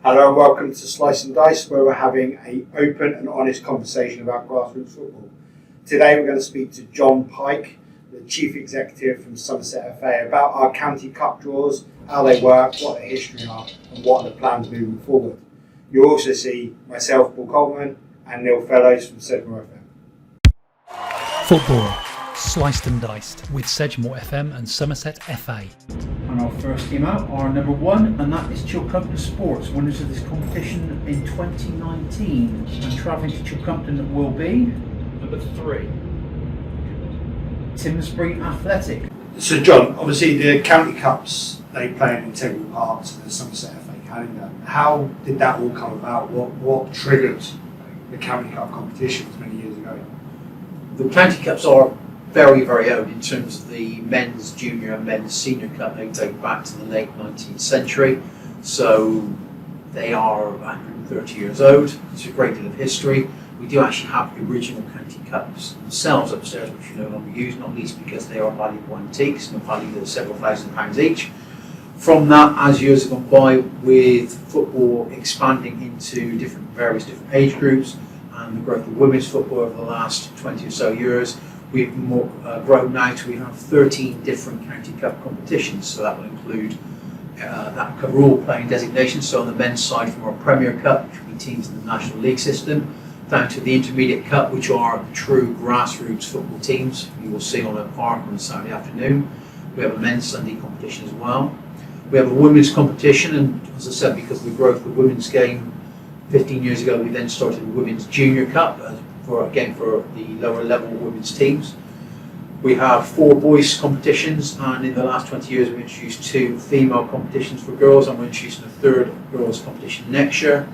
Hello and welcome to Slice and Dice, where we're having an open and honest conversation about grassroots football. Today we're going to speak to Jon Pike, the Chief Executive from Somerset FA, about our county cup draws, how they work, what their history are, and what are the plans moving forward. You'll also see myself, Paul Coltman, and Neil Fellows from Sedgemoor FM. Football, sliced and diced, with Sedgemoor FM and Somerset FA. And our first team out are number 1, and that is Chilcompton Sports, winners of this competition in 2019. And travelling to Chilcompton will be Number 3. Timsbury Athletic. So John, obviously the county cups, they play an integral part of the Somerset FA calendar. How did that all come about? What triggered the county cup competitions many years ago? The county cups are very, very old in terms of the men's junior and men's senior cup. They date back to the late 19th century, so they are 130 years old. It's a great deal of history. We do actually have the original county cups themselves upstairs, which we no longer use, not least because they are valuable antiques and valued at several £1,000s each. From that, as years have gone by, with football expanding into various different age groups and the growth of women's football over the last 20 or so years, we've grown now to we have 13 different county cup competitions. So that will include that cover all playing designations. So on the men's side, from our Premier Cup, which will be teams in the National League system, down to the Intermediate Cup, which are true grassroots football teams you will see on a park on a Saturday afternoon. We have a men's Sunday competition as well. We have a women's competition, and as I said, because of the growth of the women's game 15 years ago, we then started the Women's Junior Cup for the lower level women's teams. We have 4 boys competitions, and in the last 20 years we've introduced 2 female competitions for girls, and we're introducing a 3rd girls competition next year.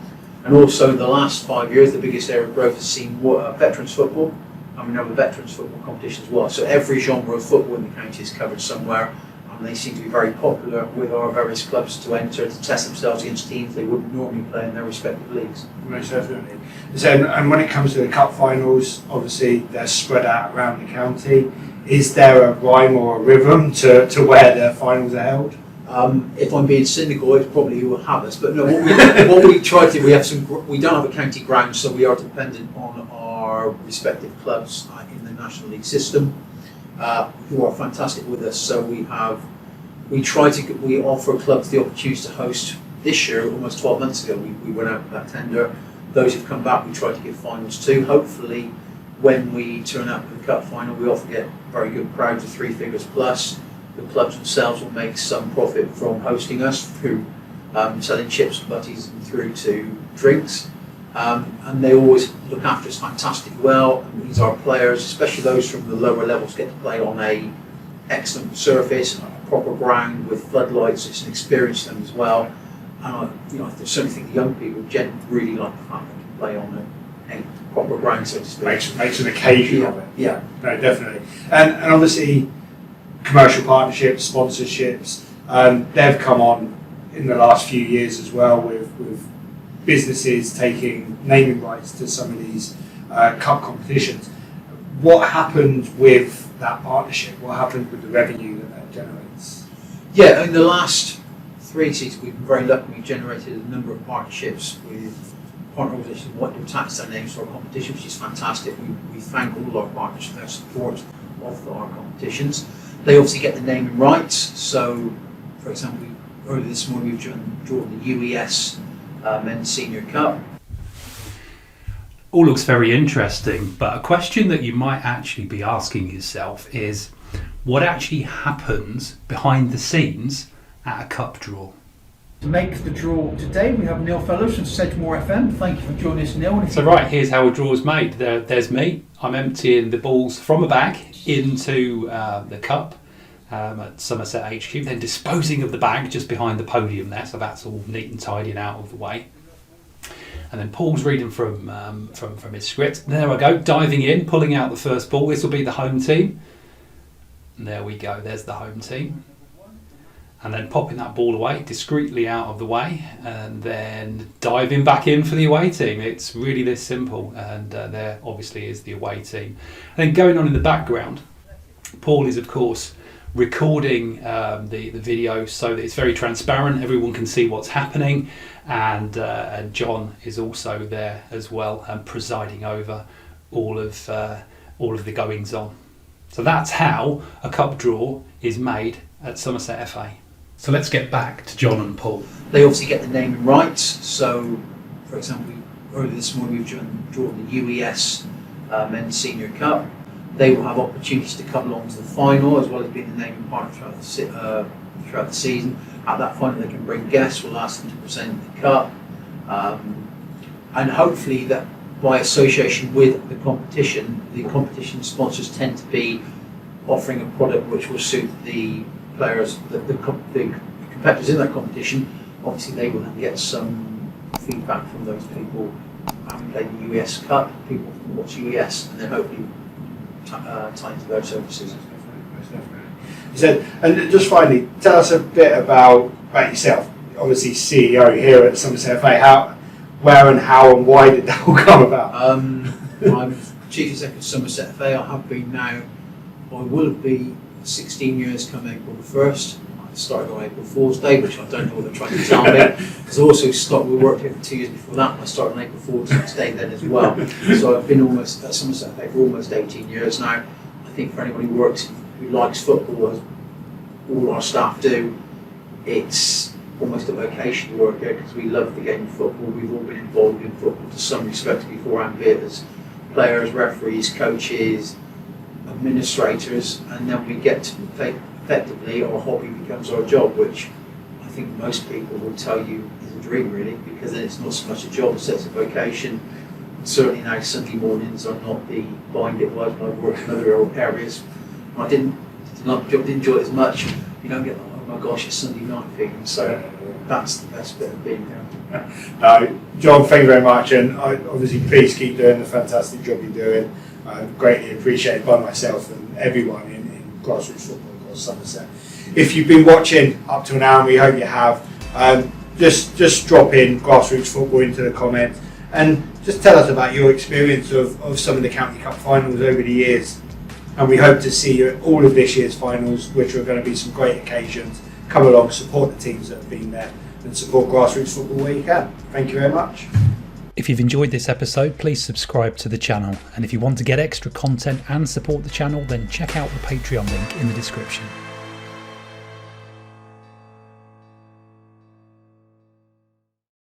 And also in the last 5 years, the biggest area of growth has seen veterans football, and we have a veterans football competition as well. So every genre of football in the county is covered somewhere, and they seem to be very popular with our various clubs to enter to test themselves against teams they wouldn't normally play in their respective leagues. Most definitely. So, and when it comes to the cup finals, obviously they're spread out around the county. Is there a rhyme or a rhythm to where the finals are held? If I'm being cynical, it probably will have us. But no, what we try to do, we don't have a county ground, so we are dependent on our respective clubs in the National League system, who are fantastic with us. So we offer clubs the opportunity to host. This year, almost 12 months ago, we went out with that tender. Those who've come back, we try to give finals to. Hopefully, when we turn up for the cup final, we often get very good crowds of 3 figures plus. The clubs themselves will make some profit from hosting us through selling chips and butties and through to drinks. And they always look after us fantastically well. And these are players, especially those from the lower levels, get to play on a excellent surface, a proper ground with floodlights. It's an experience for them as well. And I certainly think the young people really like the fact they can play on a proper ground, so to speak. Makes an occasion of it. Yeah. No, definitely. And obviously, commercial partnerships, sponsorships, they've come on in the last few years as well, with businesses taking naming rights to some of these cup competitions. What happened with that partnership? What happened with the revenue that generates? Yeah, in the last 3 seasons, we've been very lucky. We've generated a number of partnerships with partner organisations who want to attach their names to our competition, which is fantastic. We thank all our partners for their support of our competitions. They obviously get the naming rights. So, for example, earlier this morning we've drawn the UES Men's Senior Cup. All looks very interesting, but a question that you might actually be asking yourself is, what actually happens behind the scenes at a cup draw? To make the draw today, we have Neil Fellows from Sedgemoor FM. Thank you for joining us, Neil. So right, here's how a draw is made. There's me. I'm emptying the balls from a bag into the cup at Somerset HQ, then disposing of the bag just behind the podium there, so that's all neat and tidy and out of the way. And then Paul's reading from his script. There I go, diving in, pulling out the first ball. This will be the home team. And there we go, there's the home team. And then popping that ball away, discreetly out of the way, and then diving back in for the away team. It's really this simple, and there obviously is the away team. And then going on in the background, Paul is of course recording the video so that it's very transparent, everyone can see what's happening, and Jon is also there as well and presiding over all of the goings on. So that's how a cup draw is made at Somerset FA. So let's get back to Jon and Paul. They obviously get the naming rights. So, for example, earlier this morning we've drawn the UES Men's Senior Cup. They will have opportunities to come along to the final as well as being the naming partner throughout the season. At that final they can bring guests, we'll ask them to present the cup. And hopefully that by association with the competition sponsors tend to be offering a product which will suit the players, the competitors in that competition. Obviously they will then get some feedback from those people having played the UES Cup, people who watch UES, and then hopefully tie into their services. Most definitely. So, and just finally, tell us a bit about yourself. Obviously CEO here at Somerset FA. Where and how and why did that all come about? I'm Chief Executive of Somerset FA. I have been now, I will be 16 years come April the 1st. I started on April Fool's Day, which I don't know what they're trying to tell me. Because I also we worked here for 2 years before that, and I started on April Fool's Day then as well. So I've been almost at Somerset FA for almost 18 years now. I think for anybody who likes football, as all our staff do, it's almost a vocation to work here because we love the game of football. We've all been involved in football to some respect before, and be it as players, referees, coaches, administrators, and then we get to effectively our hobby becomes our job, which I think most people will tell you is a dream really, because then it's not so much a job as it's a vocation. And certainly now Sunday mornings are not the bind it was when I worked in other areas. I didn't enjoy it as much. You don't get, oh my gosh, it's Sunday night feeling. So that's the best bit of being here. Jon, thank you very much, and obviously please keep doing the fantastic job you're doing. Greatly appreciated by myself and everyone in grassroots football across Somerset. If you've been watching up to now, and we hope you have, just drop in grassroots football into the comments and just tell us about your experience of some of the County Cup finals over the years. And we hope to see you at all of this year's finals, which are going to be some great occasions. Come along, support the teams that have been there, and support grassroots football where you can. Thank you very much. If you've enjoyed this episode, please subscribe to the channel. And if you want to get extra content and support the channel, then check out the Patreon link in the description.